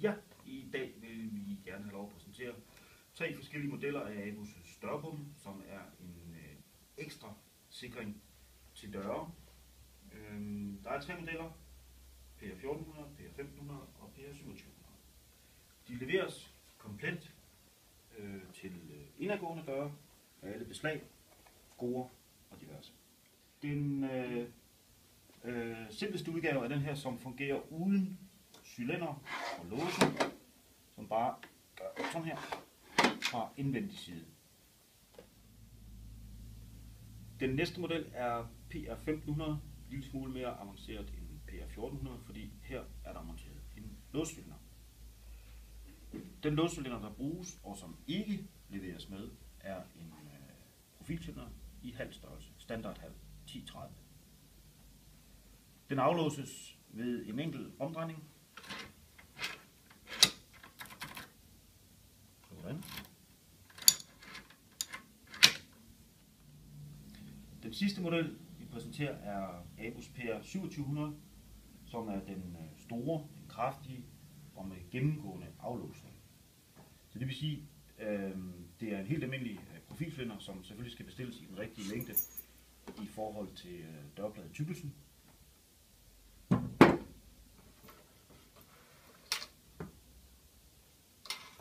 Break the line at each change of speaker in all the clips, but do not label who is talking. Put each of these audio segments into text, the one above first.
Ja, i dag vil vi gerne have lov at præsentere 3 forskellige modeller af ABUS dørbom, som er en ekstra sikring til døre. Der er 3 modeller, PR1400, PR1500 og PR2700. De leveres komplet til indadgående døre af alle beslag, skruer og diverse. Den simpleste udgave er den her, som fungerer uden cylinder og låse, som bare gør sådan her fra indvendig side. Den næste model er PR1500, en lille smule mere avanceret end PR1400, fordi her er der monteret en låscylinder. Den låscylinder, der bruges og som ikke leveres med, er en profilcylinder i halv størrelse, standard halv, 10-30. Den aflåses ved en enkelt omdrejning. Sådan. Den sidste model, vi præsenterer, er ABUS PR2700, som er den store, den kraftige og med gennemgående aflåsning. Så det vil sige, det er en helt almindelig profilcylinder, som selvfølgelig skal bestilles i den rigtige længde i forhold til dørpladetykkelsen.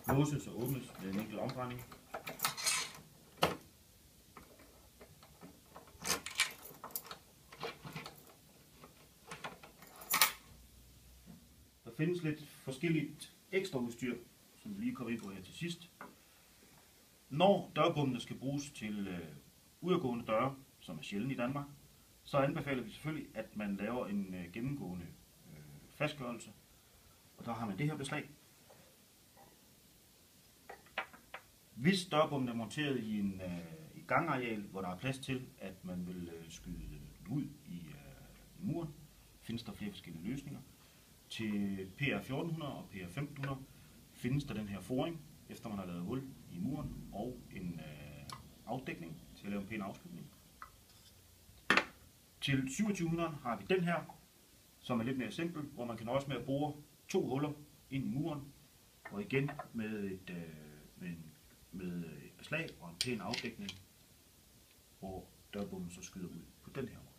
Låses og åbnes med en enkelt omdrejning. Der findes lidt forskelligt ekstra udstyr, som vi lige kommer ind på her til sidst. Når dørbommene skal bruges til udadgående døre, som er sjældent i Danmark, så anbefaler vi selvfølgelig, at man laver en gennemgående fastgørelse. Og der har man det her beslag. Hvis dørbommen er monteret i en gangareal, hvor der er plads til, at man vil skyde den ud i muren, findes der flere forskellige løsninger. Til PR1400 og PR1500 findes der den her foring, efter man har lavet hul i muren, og en afdækning til at lave en pæn afskydning. Til 2700 har vi den her, som er lidt mere simpel, hvor man kan nøjes med at bore 2 huller ind i muren, og igen med et beslag og en pæn afdækning, hvor dørbommen så skyder ud på den her måde.